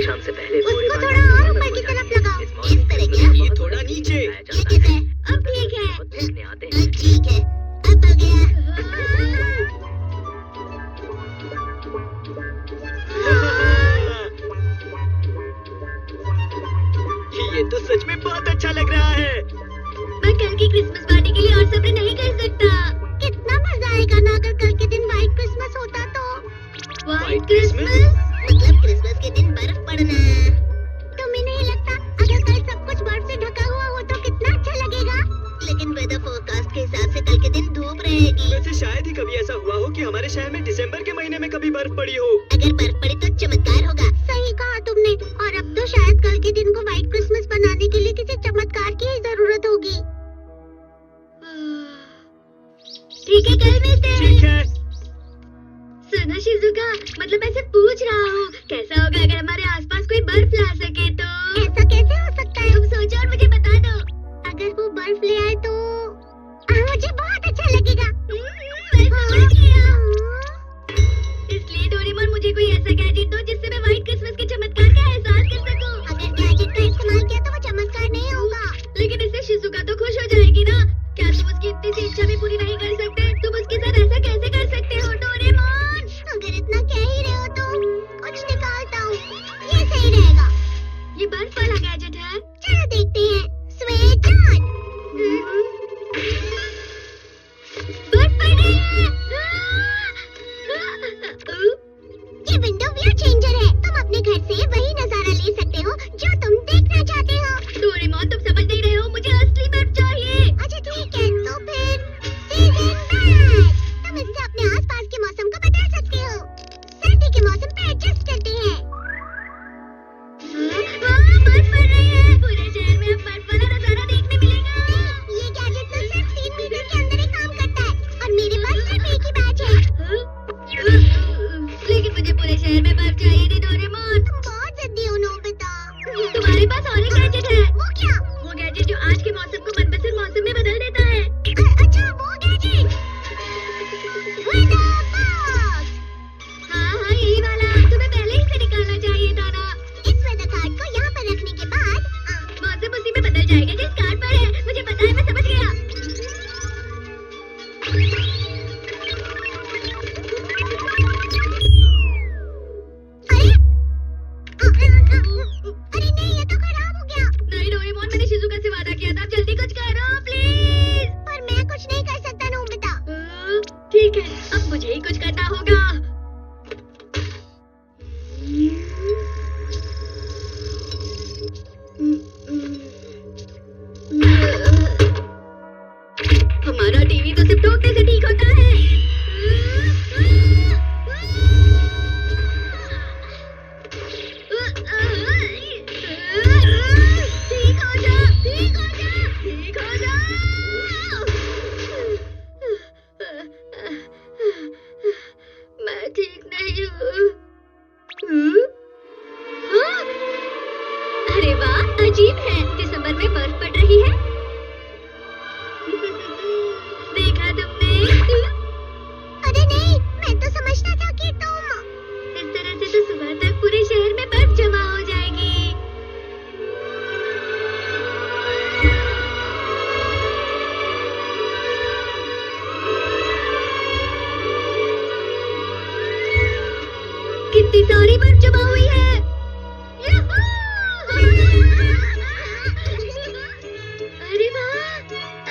शाम से पहले उसको थोड़ा और ऊपर की तरफ लगाओ। इस तरह क्या? ये थोड़ा नीचे। ये कैसे? अब ठीक है। आते हैं। ठीक है, अब आ गया। ये तो सच में बहुत अच्छा लग रहा है। मैं कल की क्रिसमस पार्टी के लिए और सब्र नहीं कर सकता। कितना मजा आएगा ना अगर कल के दिन व्हाइट क्रिसमस होता तो। White Christmas? मतलब क्रिसमस के दिन बर्फ पड़ना। तुम्हें नहीं लगता अगर कल सब कुछ बर्फ से ढका हुआ हो तो कितना अच्छा लगेगा? लेकिन वेदर फोरकास्ट के हिसाब से कल के दिन धूप रहेगी। वैसे शायद ही कभी ऐसा हुआ हो कि हमारे शहर में दिसंबर के महीने में कभी बर्फ पड़ी हो। अगर बर्फ पड़ी तो चमत्कार होगा। सही कहा तुमने। और अब तो शायद कल के दिन को व्हाइट क्रिसमस बनाने के लिए किसी चमत्कार की ही जरूरत होगी। ठीक है, कल मिलते हैं। ठीक है। सुनो शिजुका, मतलब ऐसे पूछ रहा हूँ कैसा होगा अगर हमारे आसपास कोई बर्फ ला सके तो? ऐसा कैसे हो सकता है? तुम सोचो और मुझे बता दो। अगर वो बर्फ ले आए तो मुझे बहुत अच्छा लगेगा। इसलिए डोरेमोन मुझे कोई ऐसा गैजेट दो जिससे मैं व्हाइट क्रिसमस के चमत्कार का एहसास कर सकूं। अगर गैजेट का इस्तेमाल किया तो वो चमत्कार नहीं होगा। लेकिन इससे शिजुका तो खुश हो जाएगी ना। क्या तुम उसकी इतनी सी इच्छा भी पूरी नहीं कर सकते? तुम उसके साथ ऐसा कैसे कर सकते हो डोरेमोन? अगर इतना कह ही रहे हो तो कुछ निकालता हूँ। ये सही रहेगा। ये बर्फ वाला गैजेट है। चलो देखते हैं। Switch on. बर्फ पड़ रही है। ये विंडो व्यू चेंजर है। तुम अपने घर से वही नजारा ले सकते हो जो तुम देखना चाहते हो। डोरेमोन तुम समझ नहीं रहे हो, मुझे असली बर्फ चाहिए। अच्छा ठीक है, तो फिर सीजन बैग। तुम इससे अपने आसपास के मौसम को बदल सकते हो। सर्दी के मौसम पे एडजस्ट करते हैं। बर्फ पड़ रही है। पूरे शहर में अब बर्फ वाला नजारा देखने मिलेगा। ये गैजेट तो सिर्फ 3 मीटर के अंदर ही काम करता है और मेरे पास सिर्फ एक ही बैच है। लेकिन मुझे पूरे शहर में बर्फ चाहिए थी डोरेमोन। तुम बहुत जिद्दी हो नोबिता। तुम्हारे पास और एक गैजेट है। वो क्या? वो गैजेट जो आज के मौसम को मनपसंद मौसम में बदल देता है। अच्छा वो गैजेट। Weather box. हाँ यही वाला। तुम्हें पहले ही से निकालना चाहिए था ना। इस वेदर कार्ड को यहाँ पर रखने के बाद मौसम उसी में बदल जाएगा जिस कार्ड पर है। मुझे पता है, मैं समझ गया। अरे नहीं, ये तो खराब हो गया। नहीं डोरेमोन, मैंने शिजुका से वादा किया था। जल्दी कुछ करो प्लीज। पर मैं कुछ नहीं कर सकता नोबिता। ठीक है, अब मुझे ही कुछ करना होगा। हमारा टीवी तो सिर्फ ठोकने से ठीक होता है। ठीक हो जा, ठीक हो जा, ठीक हो जा। मैं ठीक नहीं हूँ। अरे वाह, अजीब है। दिसंबर में बर्फ पड़ रही है। देखा तुमने? अरे नहीं, मैं तो समझता था कि तुम इस तरह से तो सुबह तक पूरे शहर में बर्फ जमा हो जाएगी। कितनी सारी बर्फ जमा हुई है।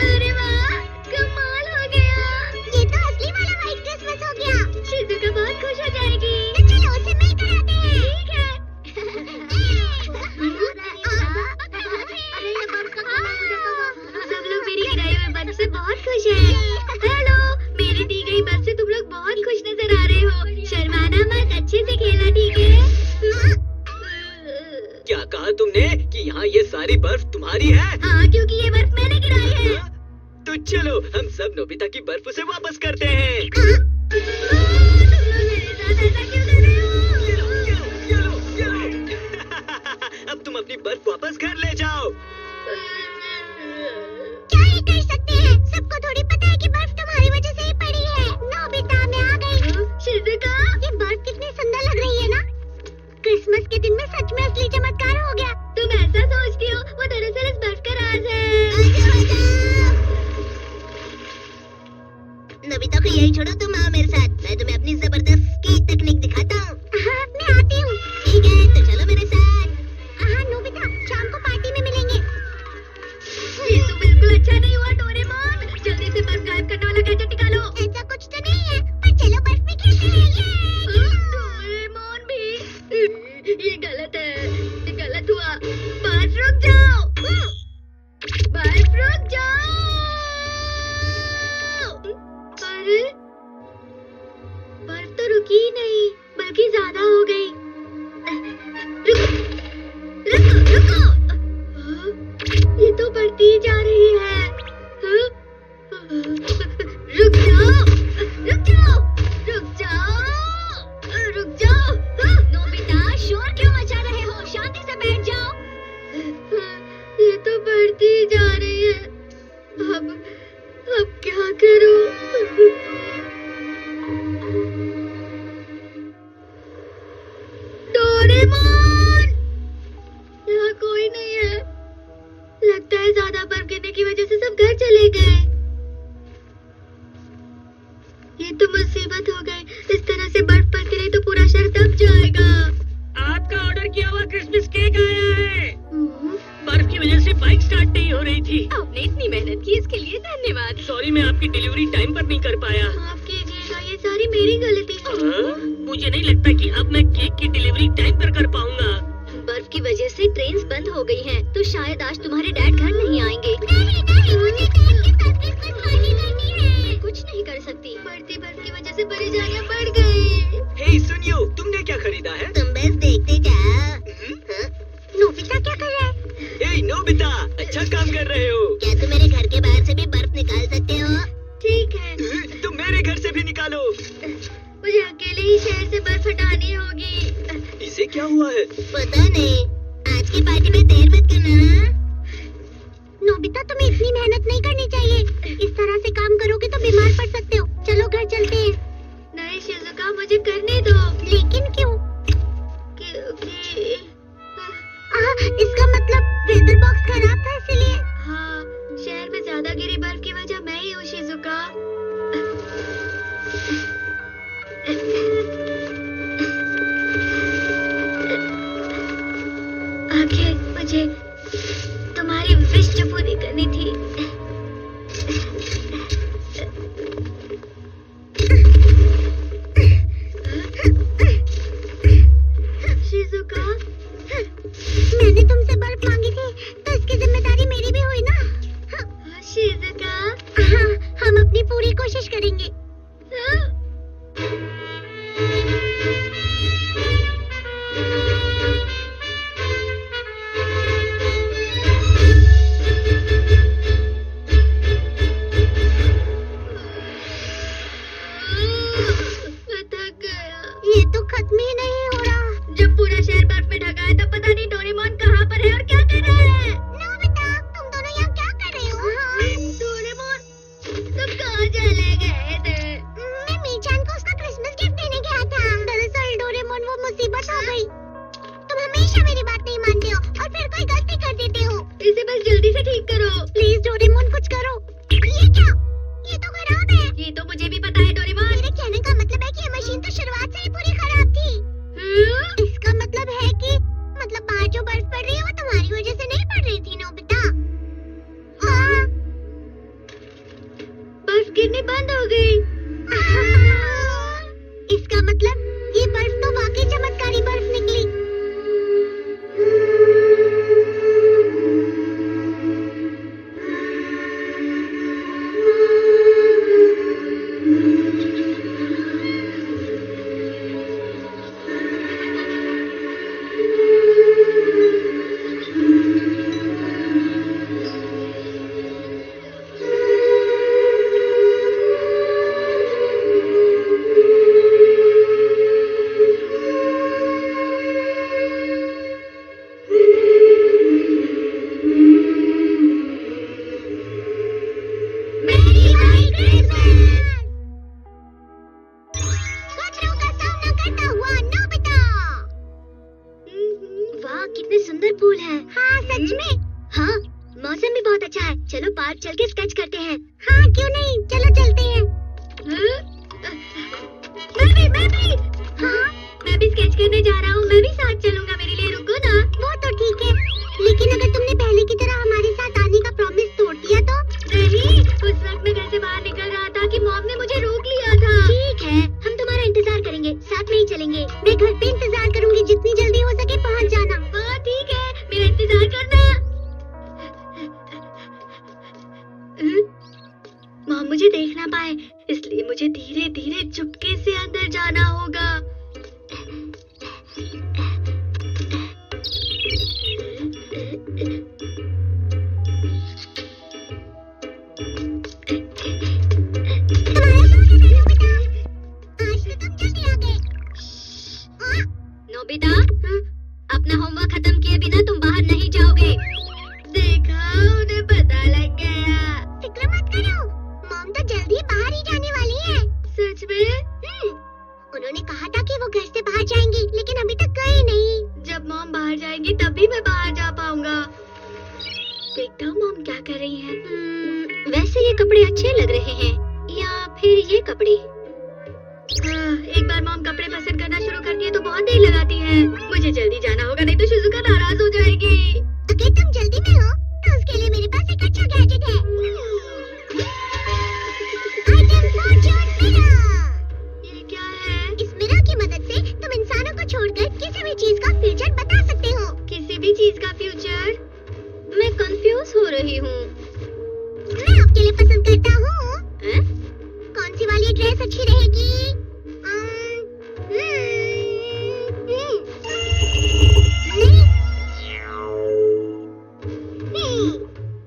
अरे वाह, कमाल हो गया। ये तो असली वाला व्हाइट क्रिसमस हो गया। शिजुका बहुत खुश हो जाएगी। तो चलो उसे मिलकर आते हैं। ठीक है। सब लोग मेरी गिराई हुई बर्फ से बहुत खुश हैं। हेलो, मेरी दी गई बर्फ से तुम लोग बहुत खुश नजर आ रहे हो। शर्माना मत, अच्छे से खेलना, ठीक है? क्या कहा तुमने कि यहाँ ये सारी बर्फ तुम्हारी है? हाँ, क्योंकि ये बर्फ मैंने गिराई है। तो चलो हम सब नोबिता की बर्फ उसे वापस करते हैं। तुम लोग मेरे साथ ऐसा क्यों कर रहे हो? चलो। अब तुम अपनी बर्फ वापस घर ले जाओ। क्या ये कर सकते हैं? सबको थोड़ी पता है कि बर्फ तुम्हारी वजह से ही पड़ी है। नोबिता, मैं आ गई। शिजुका, ये बर्फ कितनी सुंदर लग रही है ना। क्रिसमस के दिन में सच में ये गलत है, ये गलत हुआ। बर्फ रुक जाओ, बर्फ रुक जाओ। अरे बर्फ तो रुकी ही नहीं, बल्कि ज्यादा हो गई। रुको, रुको, रुको। ये तो बढ़ती ही जा रही है। रुक जाओ, रुक जाओ, रुक जाओ, रुक जाओ। नोबिता, शोर क्यों मचा रहे हो? शांति से बैठ जाओ। ये तो बढ़ती ही जा रही है। अब क्या करूं? डोरेमोन! यहाँ कोई नहीं है। लगता है ज्यादा बर्फ गिरने की वजह से सब घर चले गए। ये तो मुसीबत हो गई। इस तरह से बर्फ पड़ती रही तो पूरा शहर दब जाएगा। आपका ऑर्डर किया हुआ क्रिसमस केक आया है। बर्फ की वजह से बाइक स्टार्ट नहीं हो रही थी। आपने इतनी मेहनत की, इसके लिए धन्यवाद। सॉरी, मैं आपकी डिलीवरी टाइम पर नहीं कर पाया। माफ कीजिएगा, ये सारी मेरी गलती है। मुझे नहीं लगता कि अब मैं केक की डिलीवरी टाइम पर कर पाऊंगा। बर्फ की वजह से ट्रेन्स बंद हो गई हैं, तो शायद आज तुम्हारे डैड घर नहीं आएंगे। नहीं, मुझे डैड के साथ क्रिसमस पार्टी करनी है। कुछ नहीं कर सकती, बढ़ती बर्फ की वजह से परेशानियां बढ़ गई। हे सुनियो, तुमने क्या खरीदा है? तुम बस देखते जाओ। नोबिता क्या कर रहा है? हे नोबिता, अच्छा काम कर रहे हो। क्या तुम मेरे घर के बाहर से भी बर्फ निकाल सकते हो? ठीक है। तुम मेरे घर से भी निकालो। मुझे अकेले ही शहर से बर्फ हटानी होगी। इसे क्या हुआ है? पता नहीं। आज की पार्टी में देर मत करना। नोबिता, तुम्हें इतनी मेहनत नहीं करनी चाहिए। इस तरह से काम करोगे तो बीमार पड़ सकते हो। चलो घर चलते हैं। नहीं शिजुका, मुझे करने दो। लेकिन क्यों? क्योंकि इसका मतलब वेदर बॉक्स खराब था इसलिए। हाँ, शहर में ज्यादा गिरी बर्फ की वजह मैं ही हूँ शिजुका। आखिर मुझे तुम्हारी विश जो पूरी करनी थी। शिजुका, मैंने तुमसे बर्फ मांगी थी, तो इसकी जिम्मेदारी मेरी भी हुई ना। शिजुका, हाँ, हम अपनी पूरी कोशिश करेंगे। ये तो खत्म ही नहीं हो रहा। जब पूरा शहर बर्फ में ढका है तब पता नहीं डोरेमोन कहाँ पर है और क्या कर रहा है। नोबिता, तुम दोनों यहाँ क्या कर रहे हो? डोरेमोन, तुम कहाँ चले गए थे? मैं मीचान को उसका क्रिसमस गिफ्ट देने गया था। दरअसल डोरेमोन, वो मुसीबत हो गई। तुम हमेशा मेरी बात नहीं मानते हो और फिर कोई गलती कर देते हो। इसे बस जल्दी से ठीक करो। प्लीज डोरेमोन, कुछ करो। ये क्या? ये तो खराब है। ये तो मुझे भी पता है डोरेमोन। मेरे कहने का मतलब है कि ये मशीन तो शुरुआत से ही पूरी खराब थी। इसका मतलब है कि बाहर जो बर्फ पड़ रही है वो तुम्हारी वजह से नहीं पड़ रही थी नोबिता। हाँ, बर्फ गिरनी बंद हो गई। इसका मतलब ये बर्फ तो वाकई चमत्कारी बर्फ निकली। कितने सुंदर फूल हैं। हाँ सच में। हाँ, मौसम भी बहुत अच्छा है। चलो पार्क चल के स्केच करते हैं। हाँ क्यों नहीं, चलो चलते हैं। मैं भी। हाँ, मैं भी स्केच करने जा रहा हूँ। मैं भी साथ चलूंगा, मेरे लिए रुको ना। वो तो ठीक है, लेकिन अगर तुमने पहले की तरह हमारे साथ आने का प्रॉमिस तोड़ दिया तो? नहीं, उस वक्त मैं घर से बाहर निकल रहा था कि मॉम ने मुझे रोक लिया था। ठीक है, हम तुम्हारा इंतजार करेंगे, साथ में ही चलेंगे। मैं घर पे इंतजार करूंगी, जितनी जल्दी हो सके नोबिता, अपना होमवर्क खत्म किए बिना तुम बाहर नहीं जाओगे। देखा, उन्हें पता लग गया। फिक्र मत करो, मॉम तो जल्दी बाहर ही जाने वाली है। सच में? उन्होंने कहा था कि वो घर से बाहर जाएंगी, लेकिन अभी तक गए नहीं। जब मॉम बाहर जाएंगी तभी मैं बाहर जा पाऊंगा। देखता हूँ मॉम क्या कर रही है। वैसे ये कपड़े अच्छे लग रहे हैं, या फिर ये कपड़े? एक बार मॉम कपड़े पसंद करना शुरू करती है तो बहुत देर लगाती है। मुझे जल्दी जाना होगा, नहीं तो शिजुका नाराज हो जाएगी। अगर तुम जल्दी में हो तो उसके लिए मेरे पास एक अच्छा गैजेट है। ये क्या है? इस मिरर की मदद से तुम इंसानों को छोड़कर किसी भी चीज का फ्यूचर बता सकते हो। किसी भी चीज का फ्यूचर? मैं कंफ्यूज हो रही हूँ। मैं आपके लिए पसंद करता हूँ। कौन सी वाली ड्रेस अच्छी रहेगी?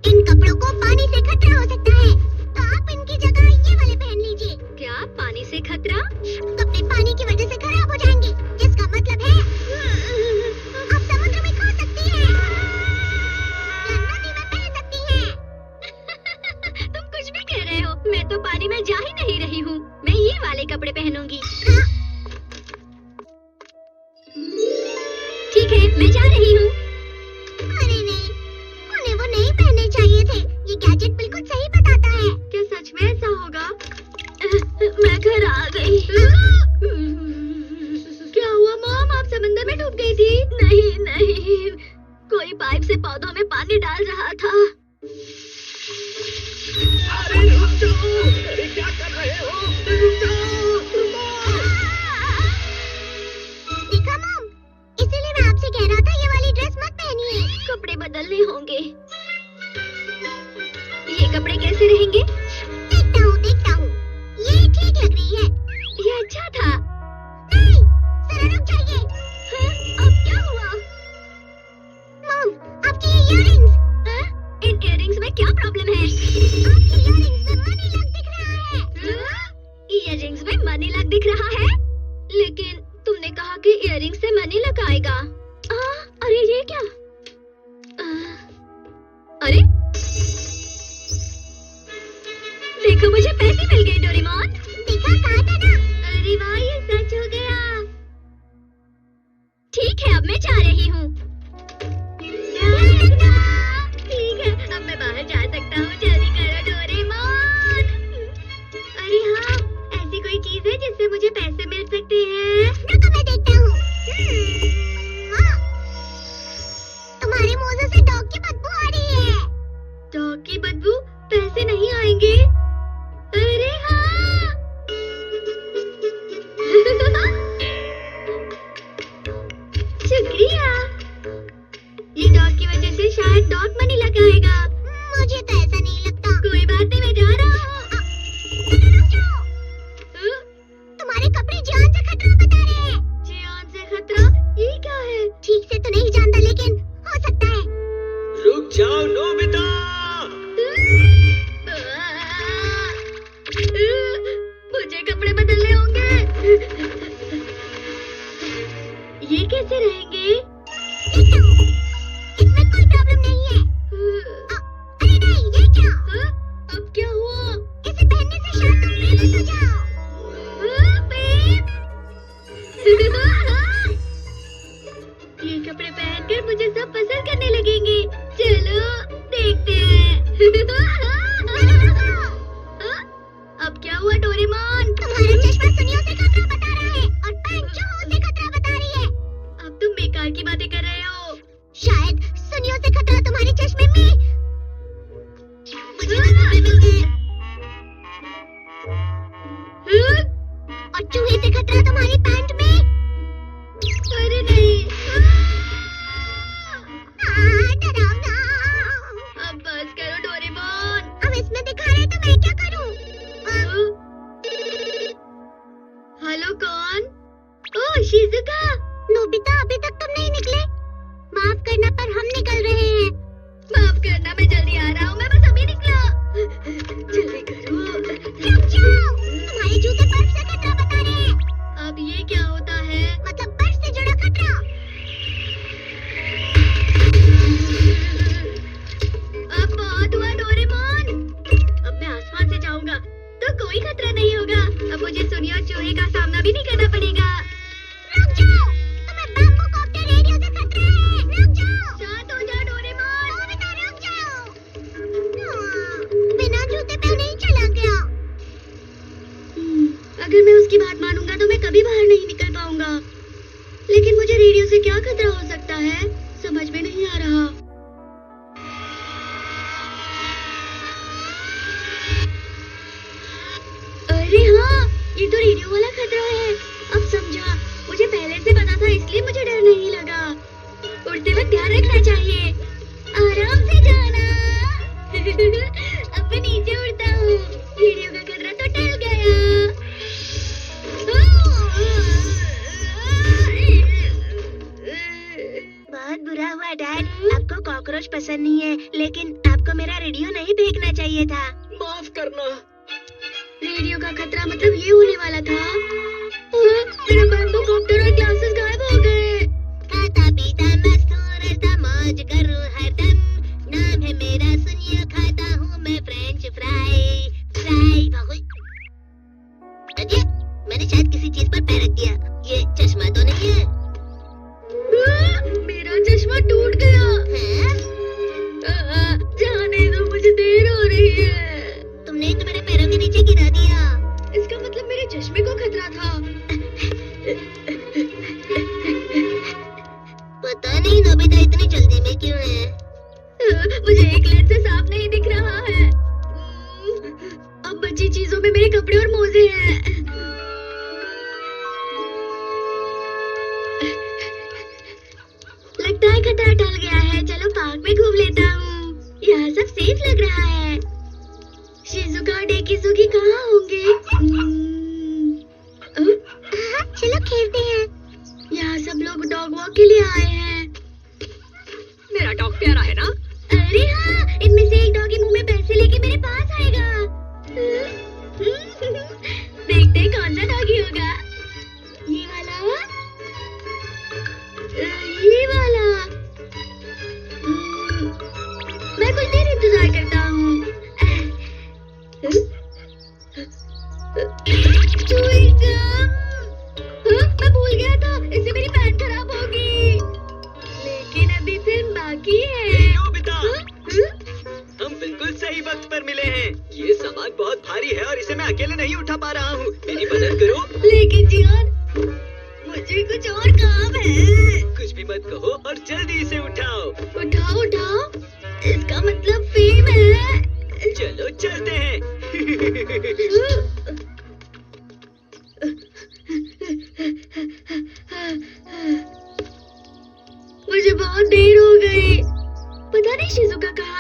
इन कपड़ों को पानी से खतरा हो सकता है, तो आप इनकी जगह ये वाले पहन लीजिए। क्या पानी से खतरा? कपड़े पानी की वजह से खराब हो जाएंगे, जिसका मतलब है आप समुद्र में खो सकती हैं, या नदी में बह सकती हैं। तुम कुछ भी कह रहे हो, मैं तो पानी में जा ही नहीं रही हूँ। मैं ये वाले कपड़े पहनूंगी। ठीक है, मैं जा रही हूँ। अरे नहीं, उन्हें वो नहीं पहनने चाहिए थे। ये गैजेट बिल्कुल सही बताता है। क्या सच में ऐसा होगा? मैं घर आ गई। क्या हुआ मॉम, आप समंदर में डूब गई थी? नहीं, कोई पाइप से पौधों में पानी डाल रहा था। अरे रुक जाओ, अरे क्या कर रहे हो? रुक जाओ, देखा मॉम, इसीलिए मैं आपसे कह रहा था ये वाली ड्रेस मत पहनिए। कपड़े बदलने होंगे। ये कपड़े कैसे रहेंगे? देखता हूँ। ये ठीक लग रही है। ये अच्छा था। नहीं, जरा रुक जाइए। अब क्या हुआ? मॉम, आपकी ये इयररिंग्स। इन इयररिंग्स में क्या प्रॉब्लम है? आपकी इयररिंग्स में मनी लग दिख रहा है। इयररिंग्स में मनी लग दिख रहा है? लेकिन तुमने कहा कि इयररिंग्स से मनी लग आएगा। अरे ये क्या? अरे देखो, मुझे पैसे मिल गए डोरेमोन। देखा, कहा था ना। अरे वाह, ये सच हो गया। ठीक है, अब मैं जा रही हूँ। ठीक है, अब मैं बाहर जा सकता हूँ। जल्दी करो डोरेमोन। अरे हाँ, ऐसी कोई चीज है जिससे मुझे पैसे मिल सकते हैं? रुको, मैं देखता हूँ। हाँ, तुम्हारे मुंह से डॉग की बदबू आ रही है। डॉग की बदबू? पैसे नहीं आएंगे? अरे हाँ। शुक्रिया। ये डॉग की वजह से शायद डॉग मनी लग आएगा। मुझे तो ऐसा नहीं लगता। कोई बात नहीं, मैं जा रहा हूँ। रुक जाओ। तुम्हारे कपड़े जान से खतरा बता रहे हैं। जान से खतरा? ये क्या है? ठीक से तो नहीं जानता, लेकिन हो सकता है। रुक जाओ नोबिता। मुझे कपड़े बदलने होंगे। ये कैसे रहेंगे? इसमें कोई प्रॉब्लम नहीं है। अरे नहीं, ये क्या? अब क्या हुआ? इसे पहनने से शायद तुम फेमस हो जाओ। ये कपड़े पहनकर मुझे सब पसंद करने लगेंगे। चलो देखते हैं। अब क्या हुआ डोरेमोन? तुम्हारा चश्मा सुनियो से खतरा बता रहा है और पैंट जोहो से खतरा बता रही है। अब तुम बेकार की बातें कर रहे हो। शायद सुनियो से खतरा तुम्हारे चश्मे में। मुझे कपड़े मिल गए। और चूहे से खतरा तुम्हारी पैंट में। अरे नहीं, डरावना। अब बस करो डोरेमोन। अब इसमें दिखा रहे तो मैं क्या करूं? हेलो, कौन? ओह शिजुका। नोबिता, अभी तक तुम नहीं निकले? माफ करना, पर हम निकल रहे हैं। माफ करना, मैं जल्दी आ रहा हूँ। मैं बस अभी निकला। जल्दी करो। रुक जाओ, तुम्हारे जूते बर्फ से खतरा बता रहे हैं। अब ये क्या होता है? मतलब बर्फ से जुड़ा खतरा। से क्या खतरा हो सकता है, समझ में नहीं आ रहा। अरे हाँ, ये तो रेडियो वाला खतरा है। अब समझा, मुझे पहले से पता था इसलिए मुझे डर नहीं लगा। उड़ते वक्त ध्यान रखना चाहिए, आराम से जाना। अब मैं नीचे उड़ता हूँ, रेडियो का खतरा तो टल गया। बहुत बुरा हुआ डैड, आपको कॉकरोच पसंद नहीं है, लेकिन आपको मेरा रेडियो नहीं फेंकना चाहिए था। माफ करना। रेडियो का खतरा मतलब ये होने वाला था। मेरा बैम्बू कॉप्टर और ग्लासेस गायब हो गए। खाता पीता मस्त हो रहता, मौज करूं हरदम। नाम है मेरा सुनियो, खाता हूँ मैं फ्रेंच फ्राई। अरे मैंने शायद किसी चीज पर पैर रख दिया। ये चश्मा तो नहीं है? मेरा चश्मा टूट गया। जाने दो, मुझे देर हो रही है। तुमने तो मेरे पैरों के नीचे गिरा दिया। इसका मतलब मेरे चश्मे को खतरा था। पता नहीं नोबिता इतनी जल्दी में क्यों है। मुझे एक लेंस से साफ नहीं दिख रहा है। अब बची चीजों में मेरे कपड़े और मोजे हैं। लगता है खतरा टल गया है, चलो पार्क में घूम लेता हूँ। यहाँ सब सेफ लग रहा है। शिजुका और डेकिजुकी कहाँ होंगे? चलो खेलते हैं। यहाँ सब लोग डॉग वॉक के लिए आए हैं। मेरा डॉग प्यारा है ना? अरे हाँ, इनमें से एक डॉगी मुंह में पैसे लेके मेरे पास आएगा। देखते हैं कौन सा डॉगी होगा। ये वाला, ये वाला। मैं कुछ देर इंतजार करता हूँ। मैं भूल गया था, इससे मेरी पैंट खराब होगी। लेकिन अभी फिल्म बाकी है। नोबिता, हम बिल्कुल सही वक्त पर मिले हैं। ये सामान बहुत भारी है और इसे मैं अकेले नहीं उठा पा रहा हूँ। मेरी मदद करो। लेकिन जियान, मुझे कुछ और काम है। कुछ भी मत कहो और जल्दी इसे उठाओ। उठाओ उठाओ, इसका मतलब फेम है। चलो चलते हैं। मुझे बहुत देर हो गई। पता नहीं शिजुका कहाँ